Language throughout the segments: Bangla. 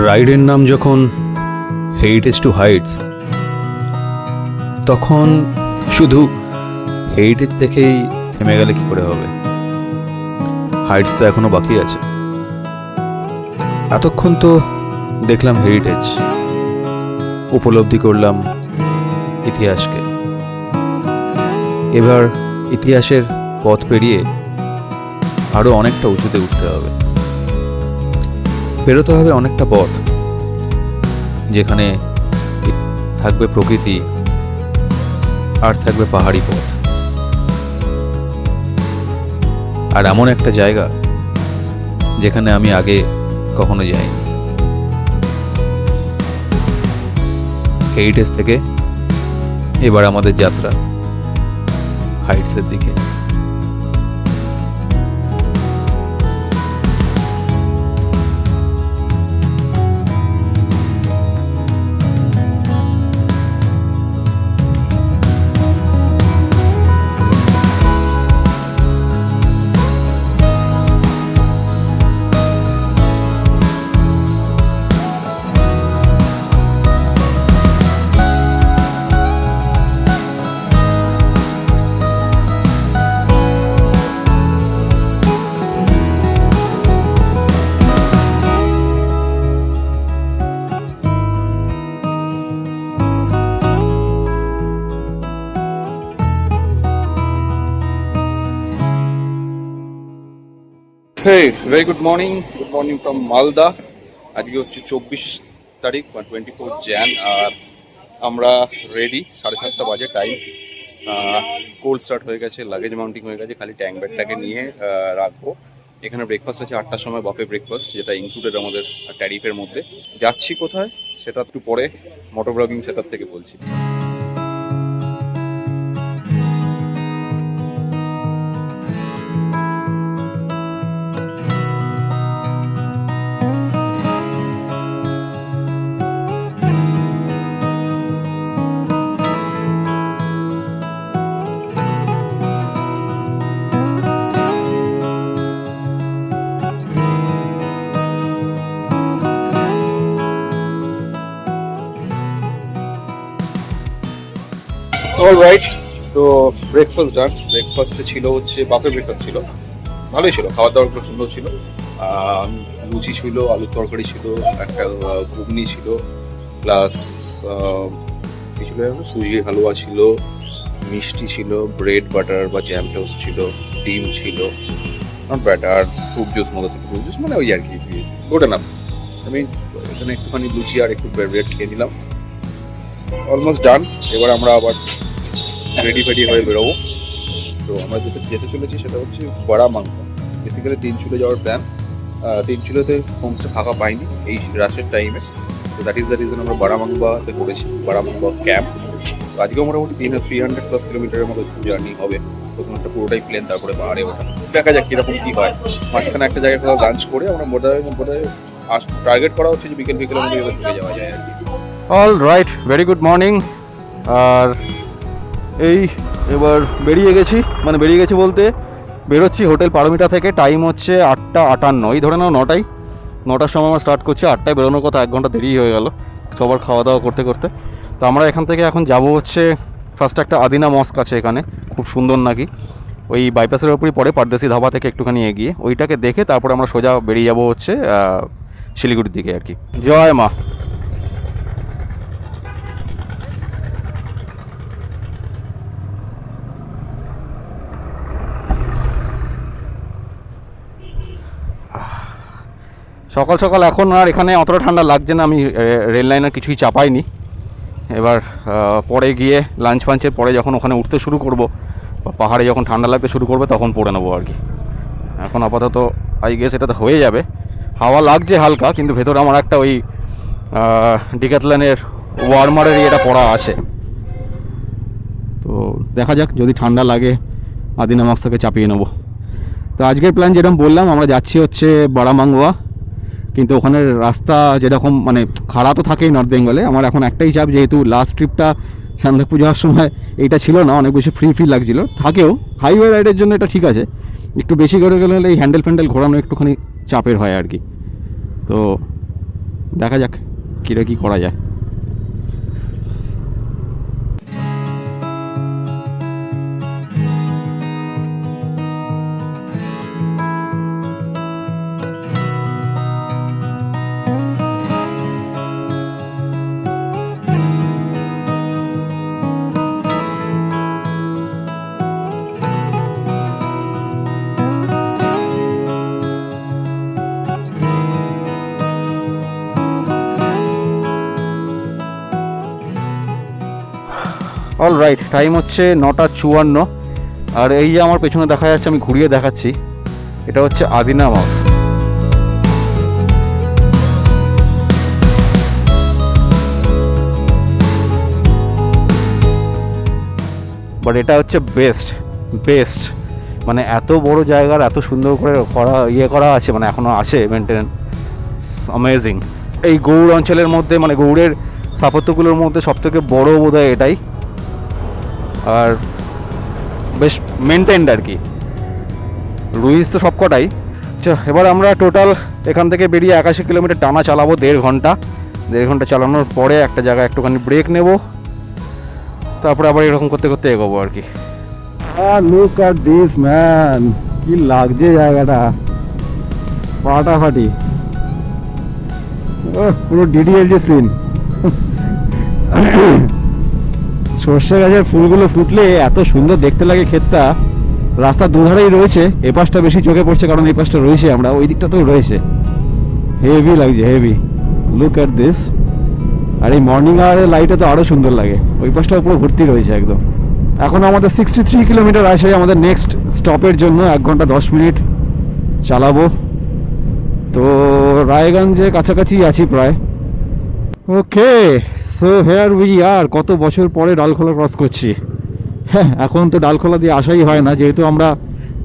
রাইডের নাম যখন হেরিটেজ টু হাইটস, তখন শুধু হেরিটেজ দেখেই থেমে গেলে কি করে হবে? হাইটস তো এখনো বাকি আছে। এতক্ষণ তো দেখলাম হেরিটেজ, উপলব্ধি করলাম ইতিহাসকে। এবার ইতিহাসের পথ পেরিয়ে আরো অনেকটা উঁচুতে উঠতে হবে, পেরোতে হবে অনেকটা পথ, যেখানে থাকবে প্রকৃতি আর থাকবে পাহাড়ি পথ, আর এমন একটা জায়গা যেখানে আমি আগে কখনো যাইনি। হেরিটেজ থেকে এবার আমাদের যাত্রা হাইটসের দিকে। Hey, very good morning from Malda. আজকে হচ্ছে 24 তারিখ বা 24 jan, আর আমরা রেডি। 7:30 বাজে টাইম। কোল্ড স্টার্ট হয়ে গেছে, লাগেজ মাউন্টিং হয়ে গেছে, খালি ট্যাঙ্ক ব্যাগটাকে নিয়ে রাখবো। এখানে ব্রেকফাস্ট আছে 8টার সময়, বাফে ব্রেকফাস্ট, যেটা ইনক্লুডেড আমাদের ট্যারিফের মধ্যে। যাচ্ছি কোথায় সেটা একটু পরে মোটর ব্লগিং সেটআপ থেকে বলছি। অলরাইট, তো ব্রেকফাস্ট ডান। ব্রেকফাস্টে ছিল হচ্ছে বাফে ব্রেকফাস্ট ছিল, ভালোই ছিল, খাবার দাবারগুলো সুন্দর ছিল। লুচি ছিল, আলুর তরকারি ছিল, একটা ঘুগনি ছিল, প্লাস কি ছিল, সুজির হালুয়া ছিল, মিষ্টি ছিল, ব্রেড বাটার বা জ্যাম টোস্ট ছিল, ডিম ছিল, নট ব্যাড। আর ফ্রুট জুস মতো ছিল, ফ্রুট জুস মানে ওই আর কি, গুড এনাফ। আমি এখানে একটুখানি লুচি আর একটু ব্রেড খেয়ে নিলাম। Almost done. এবার আমরা আবার রেডি হয়ে বেরোবো। তো আমরা যেতে চলেছি সেটা হচ্ছে বারামাংবা। বেসিক্যালি তিনচুলে যাওয়ার প্ল্যান। তিনচুলেতে হোমস্টে ফাঁকা পাইনি এই রাশের টাইমে, তো দ্যাট ইজ দ্য রিজন আমরা বারামাংবাতে করেছি, বারামাংবা ক্যাম্প। তো আজকেও মোটামুটি 300+ কিলোমিটারের মতো জার্নি হবে। প্রথম একটা পুরোটাই প্লেন, তারপরে পাহাড়ে ওঠা। দেখা যাক কীরকম কী হয়। মাঝখানে একটা জায়গায় কোথাও লাঞ্চ করে আমরা মোটামুটি টার্গেট করা হচ্ছে যে বিকেলের মধ্যে ঢুকে যাওয়া যায় আর কি। All right, very good morning. আর এই এবার বেরিয়ে গেছি বলতে বেরোচ্ছি হোটেল পারমিটা থেকে। টাইম হচ্ছে 8:58, এই ধরে নাও 9টার সময় আমরা স্টার্ট করছি। 8টায় বেরোনোর কথা, 1 ঘন্টা দেরি হয়ে গেল সবার খাওয়া দাওয়া করতে করতে। তো আমরা এখান থেকে এখন যাব হচ্ছে ফার্স্ট একটা আদিনা মস্ক আছে এখানে, খুব সুন্দর নাকি, ওই বাইপাসের ওপরই পড়ে, পারদেশি ধাবা থেকে একটুখানি এগিয়ে। ওইটাকে দেখে তারপরে আমরা সোজা বেরিয়ে যাব হচ্ছে শিলিগুড়ির দিকে আর কি। জয় মা। সকাল সকাল এখন আর এখানে অতটা ঠান্ডা লাগছে না, আমি রেল লাইনের কিছুই চাপাইনি। এবার পরে গিয়ে লাঞ্চ ফাঞ্চের পরে যখন ওখানে উঠতে শুরু করব, বা পাহাড়ে যখন ঠান্ডা লাগতে শুরু করবে, তখন পরে নেবো আর কি। এখন আপাতত আই গেস এটাতে হয়ে যাবে। হাওয়া লাগছে হালকা, কিন্তু ভেতরে আমার একটা ওই ডিক্যাথলনের ওয়ার্মারের এটা পড়া আছে। তো দেখা যাক, যদি ঠান্ডা লাগে আদিনা মস্ক থেকে চাপিয়ে নেবো। তো আজকের প্ল্যান যেরকম বললাম, আমরা যাচ্ছি হচ্ছে বারামাংবা। কিন্তু ওখানের রাস্তা যেরকম মানে খাড়া তো থাকেই নর্থ বেঙ্গলে। আমার এখন একটাই চাপ, যেহেতু লাস্ট ট্রিপটা সান্দাকপু যাওয়ার সময় এইটা ছিল না, অনেক বেশি ফ্রি লাগছিল। থাকেও হাইওয়ে রাইডের জন্য এটা ঠিক আছে, একটু বেশি করে গেলে এই হ্যান্ডেল ফ্যান্ডেল ঘোরানো একটুখানি চাপের হয় আর কি। তো দেখা যাক কী করা যায়। অল রাইট, টাইম হচ্ছে 9:54। আর এই যে আমার পেছনে দেখা যাচ্ছে, আমি ঘুরিয়ে দেখাচ্ছি, এটা হচ্ছে আদিনা মাউস। বাট এটা হচ্ছে বেস্ট মানে এত বড় জায়গার এত সুন্দর করে করা আছে, মানে এখনও আছে মেনটেনেন্স, অ্যামেজিং। এই গৌড় অঞ্চলের মধ্যে, মানে গৌড়ের স্থাপত্যগুলোর মধ্যে সবথেকে বড় বোধহয় এটাই, আর বেশ মেনটেন্ড আর কি। রুইজ তো সবকটাই। এবার আমরা টোটাল এখান থেকে বেরিয়ে 81 কিলোমিটার টানা চালাবো 1.5 ঘন্টা। 1.5 ঘন্টা চালানোর পরে একটা জায়গায় একটুখানি ব্রেক নেব, তারপরে আবার এরকম করতে করতে এগোবো আর কি। লুক অ্যাট দিস ম্যান, কি লাগছে জায়গাটা, ফাটাফাটি, পুরো ডিডিএর যে সিন। সর্ষে গাছের ফুলগুলো ফুটলে এত সুন্দর দেখতে লাগে ক্ষেতটা। রাস্তার দুধারেই রয়েছে, এ পাশটা বেশি চোখে পড়ছে কারণ এই পাশটা রয়েছে, আমরা ওই দিকটাতেও রয়েছে। হেভি লাগছে, হেভি। Look at this. আর এই মর্নিং আওয়ারের লাইটে তো আরও সুন্দর লাগে। ওই পাশটা পুরো ভর্তি রয়েছে একদম। এখন আমাদের 63 কিলোমিটার আছে আমাদের নেক্সট স্টপের জন্য। 1 ঘন্টা 10 মিনিট চালাবো। তো রায়গঞ্জে কাছাকাছি আছি প্রায়। ওকে, সো হেয়ার উই আর। কত বছর পরে ডালখোলা ক্রস করছি। হ্যাঁ, এখন তো ডালখোলা দিয়ে আসাই হয় না, যেহেতু আমরা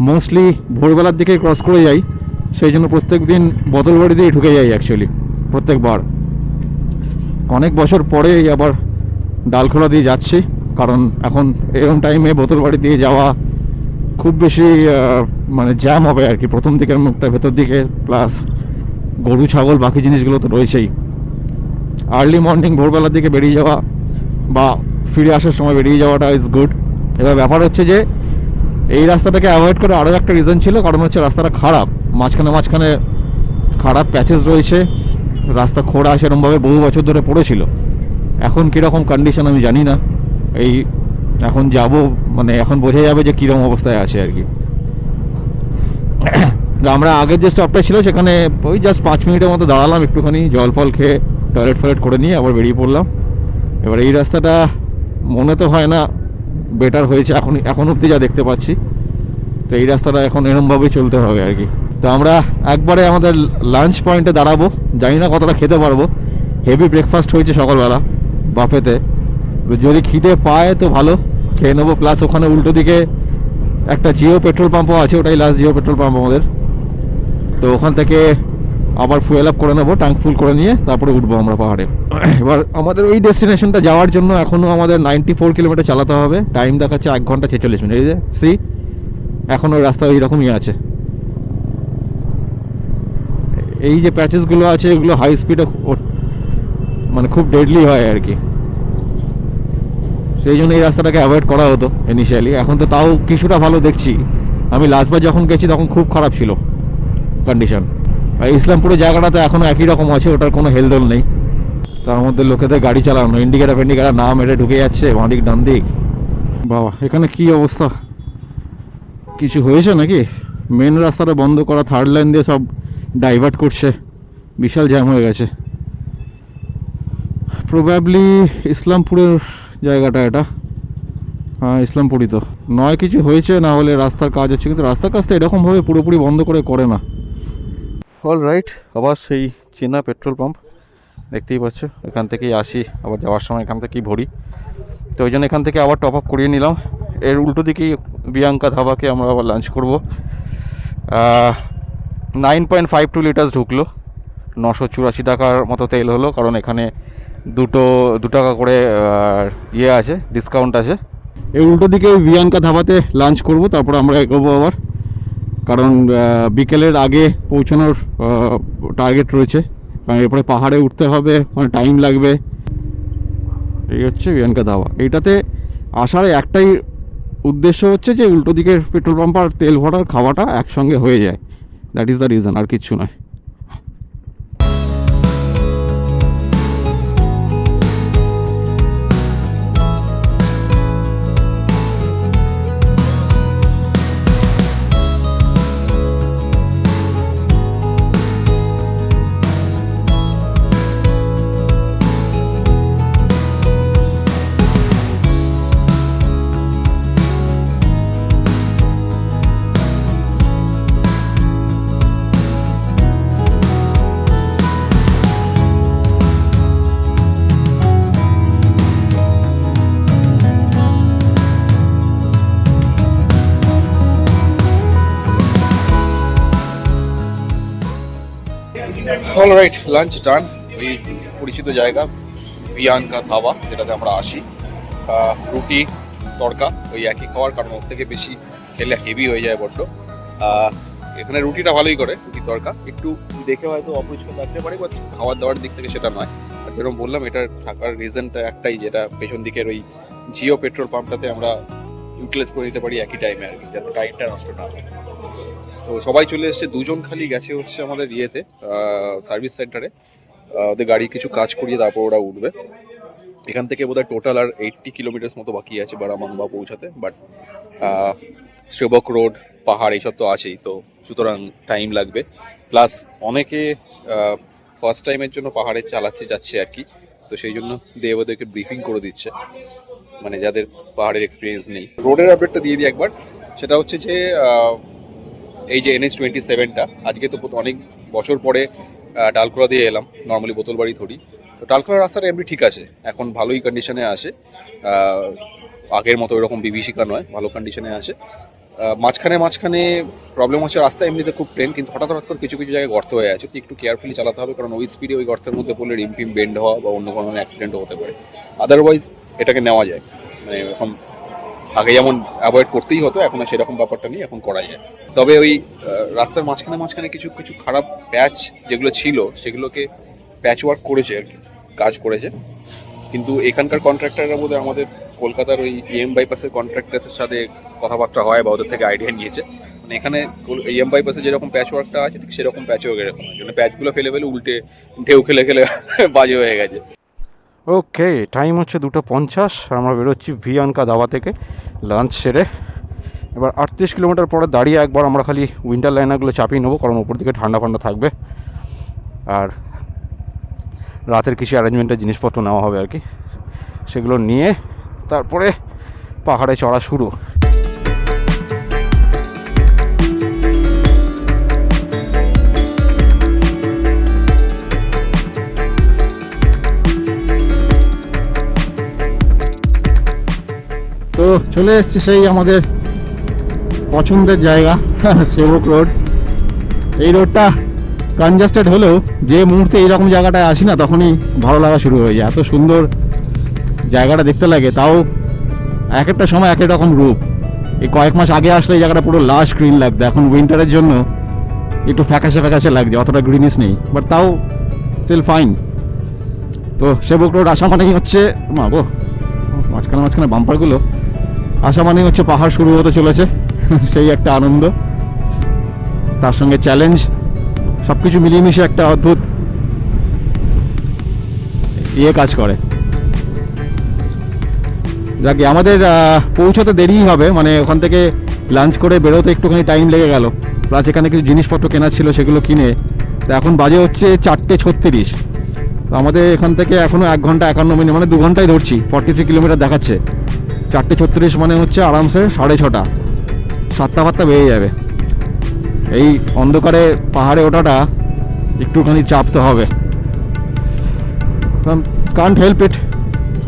মোস্টলি ভোরবেলার দিকে ক্রস করে যাই, সেই জন্য প্রত্যেক দিন বোতলবাড়ি দিয়ে ঢুকে যাই অ্যাকচুয়ালি প্রত্যেকবার। অনেক বছর পরে আবার ডালখোলা দিয়ে যাচ্ছি, কারণ এখন এরকম টাইমে বোতলবাড়ি দিয়ে যাওয়া খুব বেশি মানে জ্যাম হবে আর কি, প্রথম দিকের মুখটা ভেতর দিকে, প্লাস গরু ছাগল বাকি জিনিসগুলো তো রয়েছেই। আর্লি মর্নিং ভোরবেলার দিকে বেরিয়ে যাওয়া বা ফিরে আসার সময় বেরিয়ে যাওয়াটা ইজ গুড। এবার ব্যাপার হচ্ছে যে এই রাস্তাটাকে অ্যাভয়েড করে আরও একটা রিজন ছিল, কারণ হচ্ছে রাস্তাটা খারাপ, মাঝখানে খারাপ প্যাচেস রয়েছে, রাস্তা খোঁড়া সেরকমভাবে বহু বছর ধরে পড়েছিল। এখন কীরকম কন্ডিশন আমি জানি না, এই এখন যাব মানে এখন বোঝা যাবে যে কীরকম অবস্থায় আছে আর কি। আমরা আগের যে স্টপটা ছিল সেখানে ওই জাস্ট 5 মিনিটের মতো দাঁড়ালাম, একটুখানি জল ফল খেয়ে টয়লেট করে নিয়ে আবার বেরিয়ে পড়লাম। এবার এই রাস্তাটা মনে তো হয় না বেটার হয়েছে এখন অবধি যা দেখতে পাচ্ছি। তো এই রাস্তাটা এখন এরমভাবেই চলতে হবে আর কি। তো আমরা একবারে আমাদের লাঞ্চ পয়েন্টে দাঁড়াবো, জানি না কতটা খেতে পারবো। হেভি ব্রেকফাস্ট হয়েছে সকালবেলা বাফেতে, যদি খিদে পায় তো ভালো খেয়ে নেবো। প্লাস ওখানে উল্টো দিকে একটা জিও পেট্রোল পাম্পও আছে, ওটাই লাস্ট জিও পেট্রোল পাম্প আমাদের। তো ওখান থেকে আবার ফুয়েল আপ করে নেবো, ট্যাঙ্ক ফুল করে নিয়ে তারপরে উঠবো আমরা পাহাড়ে। এবার আমাদের ওই ডেস্টিনেশনটা যাওয়ার জন্য এখনও আমাদের 94 কিলোমিটার চালাতে হবে। টাইম দেখাচ্ছে 1 ঘন্টা 46 মিনিট। এই যে সি, এখন ওই রাস্তা ওই রকমই আছে। এই যে প্যাচেসগুলো আছে এগুলো হাই স্পিডে মানে খুব ডেডলি হয় আর কি, সেই জন্য এই রাস্তাটাকে অ্যাভয়েড করা হতো ইনিশিয়ালি। এখন তো তাও কিছুটা ভালো দেখছি। আমি লাস্টবার যখন গেছি তখন খুব খারাপ ছিল কন্ডিশন। আর ইসলামপুরের জায়গাটা তো এখনও একই রকম আছে, ওটার কোনো হেলদোল নেই। তার মধ্যে লোকেদের গাড়ি চালানো, ইন্ডিকেটার না মেরে ঢুকে যাচ্ছে বাঁ দিক ডান দিক। বাবা, এখানে কি অবস্থা, কিছু হয়েছে নাকি? মেন রাস্তাটা বন্ধ করা, 3rd লাইন দিয়ে সব ডাইভার্ট করছে, বিশাল জ্যাম হয়ে গেছে। প্রবাবলি ইসলামপুরের জায়গাটা এটা। হ্যাঁ, ইসলামপুরই তো নয়, কিছু হয়েছে না হলে রাস্তার কাজ হচ্ছে, কিন্তু রাস্তার কাজটা এরকমভাবে পুরোপুরি বন্ধ করে না। অল রাইট, আবার সেই চেনা পেট্রোল পাম্প দেখতেই পাচ্ছ। এখান থেকেই আসি, আবার যাওয়ার সময় এখান থেকেই ভরি। তো ওই জন্য এখান থেকে আবার টপ আপ করিয়ে নিলাম। এর উল্টো দিকেই বিয়াঙ্কা ধাবাকে আমরা আবার লাঞ্চ করবো। 9.52 লিটার্স ঢুকলো, 984 টাকার মতো তেল হলো, কারণ এখানে 2 টাকা করে ইয়ে আছে, ডিসকাউন্ট আছে। এই উল্টো দিকে বিয়াঙ্কা ধাবাতে লাঞ্চ করব, তারপর আমরা এগোবো আবার, কারণ বিকেলের আগে পৌঁছানোর টার্গেট রয়েছে কারণ এরপরে পাহাড়ে উঠতে হবে, অনেক টাইম লাগবে। এই হচ্ছে বিয়ানকা ধাবা। এইটাতে আসার একটাই উদ্দেশ্য হচ্ছে যে উল্টো দিকের পেট্রোল পাম্প আর তেল ভরার খাওয়াটা একসঙ্গে হয়ে যায়, দ্যাট ইজ দ্য রিজন, আর কিচ্ছু নয়। অলরাইট, লাঞ্চ ডান। ওই পরিচিত জায়গা বিয়ানকা ধাবা, যেটাতে আমরা আসি। রুটি তড়কা ওই একই খাওয়ার, কারণ ওর থেকে বেশি খেলে হেভি হয়ে যায় বড্ড। এখানে রুটিটা ভালোই করে, রুটি তড়কা একটু দেখে হয়তো অপরিষ্কার লাগতে পারে, বাট খাওয়ার দাওয়ার দিক থেকে সেটা নয়। আর যেরকম বললাম, এটার থাকার রিজনটা একটাই, যেটা পেছন দিকের ওই জিও পেট্রোল পাম্পটাতে আমরা ইউটিলাইজ করে নিতে পারি একই টাইমে আর কি, যাতে টাইমটা নষ্ট না হয়। তো সবাই চলে এসছে, দুজন খালি গেছে হচ্ছে আমাদের ইয়েতে সার্ভিস সেন্টারে, ওদের গাড়ি কিছু কাজ করিয়ে তারপর ওরা উঠবে। এখান থেকে বোধহয় টোটাল আর 80 কিলোমিটার্স মতো বাকি আছে বারামাংবা পৌঁছাতে, বাট শ্রেবক রোড, পাহাড় এইসব তো আছেই, তো সুতরাং টাইম লাগবে। প্লাস অনেকে ফার্স্ট টাইমের জন্য পাহাড়ে যাচ্ছে আর কি, তো সেই জন্য দেব ওদেরকে ব্রিফিং করে দিচ্ছে, মানে যাদের পাহাড়ের এক্সপিরিয়েন্স নেই। রোডের আপডেটটা দিয়ে দিই একবার। সেটা হচ্ছে যে এই যে NH-27টা আজকে তো অনেক বছর পরে ডালখোলা দিয়ে এলাম, নর্মালি বোতলবাড়ি ধরি। তো ডালখোলার রাস্তাটা এমনি ঠিক আছে, এখন ভালোই কন্ডিশনে আসে, আগের মতো ওইরকম বিভীষিকা নয়, ভালো কন্ডিশনে আসে। মাঝখানে প্রবলেম হচ্ছে, রাস্তা এমনিতে খুব প্লেন, কিন্তু হঠাৎ করে কিছু জায়গায় গর্ত হয়ে আছে, তো একটু কেয়ারফুলি চালাতে হবে, কারণ ওই স্পিডে ওই গর্তের মধ্যে পড়লে রিমফিম বেন্ড হওয়া বা অন্য কোনো অ্যাক্সিডেন্টও হতে পারে। আদারওয়াইজ এটাকে নেওয়া যায়, মানে এরকম আগে যেমন অ্যাভয়েড করতেই হতো, এখন আর সেরকম ব্যাপারটা নেই, এখন করা যায়। তবে ওই রাস্তার মাঝখানে কিছু খারাপ প্যাচ যেগুলো ছিল, সেগুলোকে প্যাচ ওয়ার্ক করেছে আর কি, কাজ করেছে। কিন্তু এখানকার কন্ট্রাক্টররা বোধহয় আমাদের কলকাতার ওই EM বাইপাসের কন্ট্রাক্টরের সাথে কথাবার্তা হয় বা ওদের থেকে আইডিয়া নিয়েছে। মানে এখানে EM বাইপাসে যেরকম প্যাচ ওয়ার্কটা আছে, ঠিক সেরকম প্যাচ ওয়ার্ক এরকম আছে, মানে প্যাচগুলো ফেলে উল্টে ঢেউ খেলে বাজে হয়ে গেছে। ওকে, টাইম হচ্ছে 2:50, আর আমরা বেরোচ্ছি বিয়ানকা ধাবা থেকে লাঞ্চ সেরে। এবার 38 কিলোমিটার পরে দাঁড়িয়ে একবার আমরা খালি উইন্টার লাইনারগুলো চাপিয়ে নেবো, কারণ ওপর দিকে ঠান্ডা থাকবে, আর রাতের কিছু অ্যারেঞ্জমেন্টের জিনিসপত্র নেওয়া হবে আর কি, সেগুলো নিয়ে তারপরে পাহাড়ে চড়া শুরু। তো চলে এসছি সেই আমাদের পছন্দের জায়গা, সেবক রোড। এই রোডটা কনজাস্টেড হলেও যে মুহূর্তে এইরকম জায়গাটায় আসি না, তখনই ভালো লাগা শুরু হয়ে যায়। এত সুন্দর জায়গাটা দেখতে লাগে, তাও এক একটা সময় এক এক রকম রূপ। এই কয়েক মাস আগে আসলে এই জায়গাটা পুরো লাশ গ্রিন লাগতো, এখন উইন্টারের জন্য একটু ফ্যাকাশে লাগছে, অতটা গ্রিনিশ নেই, বাট তাও স্টিল ফাইন। তো সেবক রোড আসা মানেই হচ্ছে, মা গো মাঝখানে বাম্পারগুলো আসা মানেই হচ্ছে পাহাড় শুরু হতে চলেছে, সেই একটা আনন্দ, তার সঙ্গে চ্যালেঞ্জ, সব কিছু মিলিয়ে মিশে একটা অদ্ভুত কাজ করে। যাকে আমাদের পৌঁছাতে দেরিই হবে, মানে ওখান থেকে লাঞ্চ করে বেরোতে একটুখানি টাইম লেগে গেল, প্লাস এখানে কিছু জিনিসপত্র কেনার ছিল সেগুলো কিনে। তো এখন বাজে হচ্ছে 4:36, তো আমাদের এখান থেকে এখনও 1 ঘন্টা 51 মিনিট, মানে 2 ঘন্টায় ধরছি, 43 কিলোমিটার দেখাচ্ছে। 4:36 মানে হচ্ছে আরামসে 6:30, 7টা বেরিয়ে যাবে। এই অন্ধকারে পাহাড়ে ওঠাটা একটুখানি চাপতে হবে, কান্ট হেল্প ইট,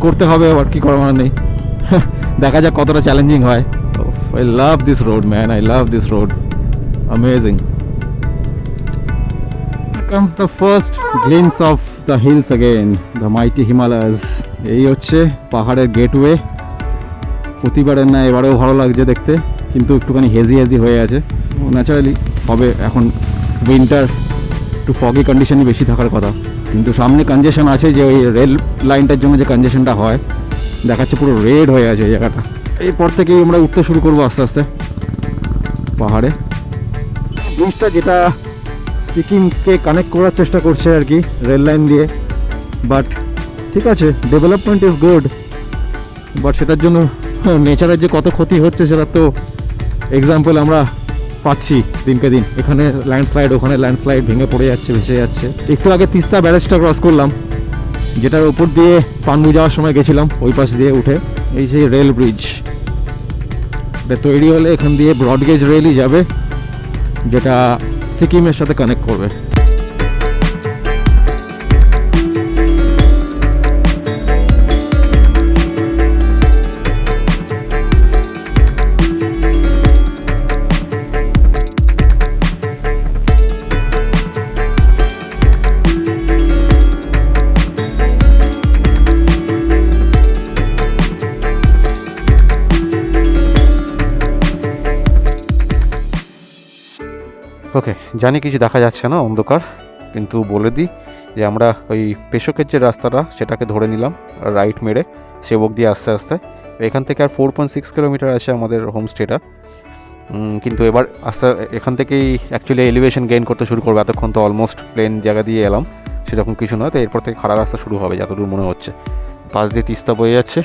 করতে হবে, আবার কি করার নেই। দেখা যাক কতটা চ্যালেঞ্জিং হয়। I love this road, man, I love this road, amazing. Here comes the first glimpse of the hills again, the mighty Himalayas. এই হচ্ছে পাহাড়ের গেটওয়ে। প্রতিবারের না এবারেও ভালো লাগছে দেখতে, কিন্তু একটুখানি হেজি হয়ে আছে, ন্যাচারালি হবে, এখন উইন্টার একটু ফগি কন্ডিশনই বেশি থাকার কথা, কিন্তু সামনে কনজেশন আছে যে ওই রেল লাইনটার জন্য যে কনজেশনটা হয়, দেখাচ্ছে পুরো রেড হয়ে আছে এই জায়গাটা। এরপর থেকেই আমরা উঠতে শুরু করবো আস্তে আস্তে পাহাড়ে। ব্রিজটা যেটা সিকিমকে কানেক্ট করার চেষ্টা করছে আর কি রেল লাইন দিয়ে, বাট ঠিক আছে, ডেভেলপমেন্ট ইজ গুড, বাট সেটার জন্য নেচারের যে কত ক্ষতি হচ্ছে সেটা তো এক্সাম্পল আমরা পাচ্ছি দিনকে দিন। এখানে ল্যান্ডস্লাইড, ওখানে ল্যান্ডস্লাইড, ভেঙে পড়ে যাচ্ছে, ভেসে যাচ্ছে। একটু আগে তিস্তা ব্যারেজটা ক্রস করলাম, যেটার উপর দিয়ে পান্নু যাওয়ার সময় গেছিলাম, ওই পাশ দিয়ে উঠে। এই সেই রেল ব্রিজ, এটা তৈরি হলে এখান দিয়ে ব্রডগেজ রেলই যাবে, যেটা সিকিমের সাথে কানেক্ট করবে। ওকে, জানি কিছু দেখা যাচ্ছে না, অন্ধকার, কিন্তু বলে দিই যে আমরা ওই পেশকের যে রাস্তাটা সেটাকে ধরে নিলাম রাইট মেরে সেবক দিয়ে আস্তে আস্তে। এখান থেকে আর 4.6 কিলোমিটার আছে আমাদের হোমস্টেটা, কিন্তু এবার আস্তে এখান থেকেই অ্যাকচুয়ালি এলিভেশন গেইন করতে শুরু করবে। এতক্ষণ তো অলমোস্ট প্লেন জায়গা দিয়ে এলাম, সেরকম কিছু নয়। তো এরপর থেকে খাড়া রাস্তা শুরু হবে যতদূর মনে হচ্ছে। পাশ দিয়ে তিস্তা বয়ে যাচ্ছে,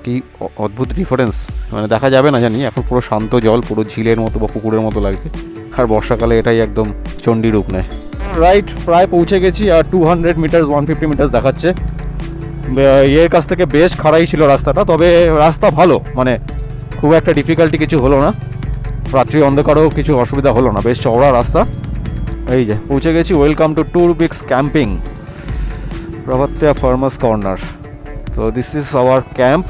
কি অদ্ভুত ডিফারেন্স, মানে দেখা যাবে না জানি। এখন পুরো শান্ত জল, পুরো ঝিলের মতো বা পুকুরের মতো লাগছে, আর বর্ষাকালে এটাই একদম চণ্ডী রূপ নেয়। রাইট, প্রায় পৌঁছে গেছি, আর 200 মিটার 150 মিটার দেখাচ্ছে। এর কাছ থেকে বেশ খাড়াই ছিল রাস্তাটা, তবে রাস্তা ভালো, মানে খুব একটা ডিফিকাল্টি কিছু হলো না, রাত্রি অন্ধকারেও কিছু অসুবিধা হলো না, বেশ চওড়া রাস্তা। এই যে পৌঁছে গেছি। Welcome to tour bix camping, প্রভাত্যা ফার্মার্স কর্নার। তো দিস ইজ আওয়ার ক্যাম্প।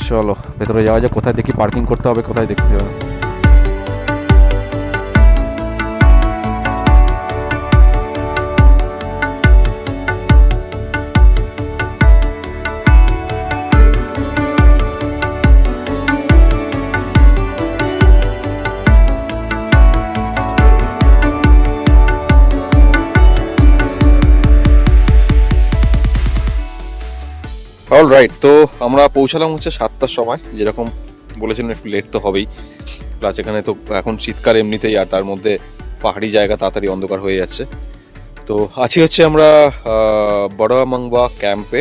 চলো ভেতরে যাওয়া যায়, কোথায় দেখি পার্কিং করতে হবে, কোথায় দেখতে হবে। অল রাইট, তো আমরা পৌঁছালাম হচ্ছে 7টার সময়, যেরকম বলেছিলেন একটু লেট তো হবেই, প্লাস এখানে তো এখন শীতকাল এমনিতেই, আর তার মধ্যে পাহাড়ি জায়গা, তাড়াতাড়ি অন্ধকার হয়ে যাচ্ছে। তো আছি হচ্ছে আমরা বড়ামাংবা ক্যাম্পে।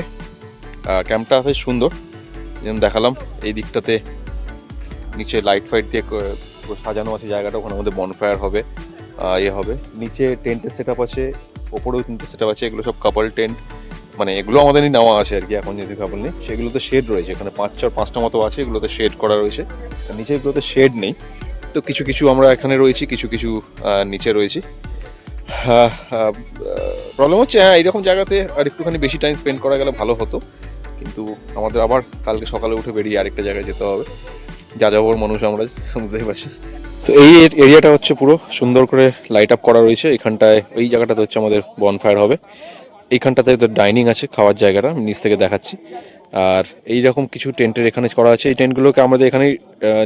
ক্যাম্পটা বেশ সুন্দর, যেমন দেখালাম এই দিকটাতে নিচে লাইট ফাইট দিয়ে সাজানো আছে জায়গাটা, ওখানে মধ্যে বনফায়ার হবে, হবে নিচে টেন্টের সেট আপ আছে, ওপরেও তিনটে সেট আপ আছে। এগুলো সব কাপল টেন্ট, মানে এগুলো আমাদেরই নেওয়া আছে আর কি। এখন যেহেতু কাপল নেই, সেগুলোতে শেড রয়েছে, এখানে 5-4-5টা মতো আছে, এগুলোতে শেড করা রয়েছে। নিচে এগুলোতে শেড নেই, তো কিছু কিছু আমরা এখানে রয়েছি, কিছু কিছু নিচে রয়েছি। প্রবলেম হচ্ছে এইরকম জায়গাতে আর একটুখানি বেশি টাইম স্পেন্ড করা গেলে ভালো হতো, কিন্তু আমাদের আবার কালকে সকালে উঠে বেরিয়ে আরেকটা জায়গায় যেতে হবে। যাযাবর মানুষ আমরা, বুঝতেই পারছি। তো এই এরিয়াটা হচ্ছে পুরো সুন্দর করে লাইট আপ করা রয়েছে। এখানটায় এই জায়গাটাতে হচ্ছে আমাদের বনফায়ার হবে। এইখানটাতে তো ডাইনিং আছে, খাওয়ার জায়গাটা আমি নিচ থেকে দেখাচ্ছি। আর এইরকম কিছু টেন্টের এখানে করা আছে। এই টেন্টগুলোকে আমাদের এখানেই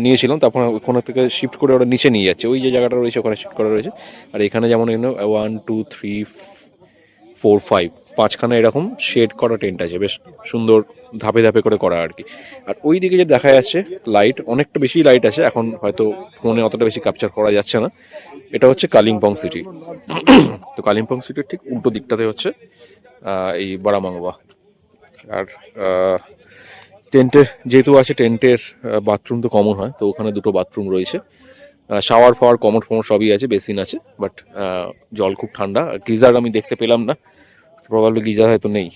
নিয়েছিলাম, তারপর ওখানে থেকে শিফট করে ওরা নিচে নিয়ে যাচ্ছে। ওই যে জায়গাটা রয়েছে ওখানে শিফট করা রয়েছে। আর এখানে যেমন 1 2 3 4 5 5খানা এরকম শেড করা টেন্ট আছে, বেশ সুন্দর ধাপে ধাপে করে করা আর কি। আর ওই দিকে যে দেখা যাচ্ছে লাইট, অনেকটা বেশি লাইট আছে, এখন হয়তো ফোনে অতটা বেশি ক্যাপচার করা যাচ্ছে না। এটা হচ্ছে কালিম্পং সিটি। তো কালিম্পং সিটির ঠিক উল্টো দিকটাতে হচ্ছে এই বড়ামাংবা। আর টেন্টের যেহেতু আছে, টেন্টের বাথরুম তো কমন হয়, তো ওখানে দুটো বাথরুম রয়েছে। শাওয়ার ফাওয়ার কমোড ফমোড সবই আছে, বেসিন আছে, বাট জল খুব ঠান্ডা। গিজার আমি দেখতে পেলাম না, প্রবাবলি গিজার হয়তো নেই।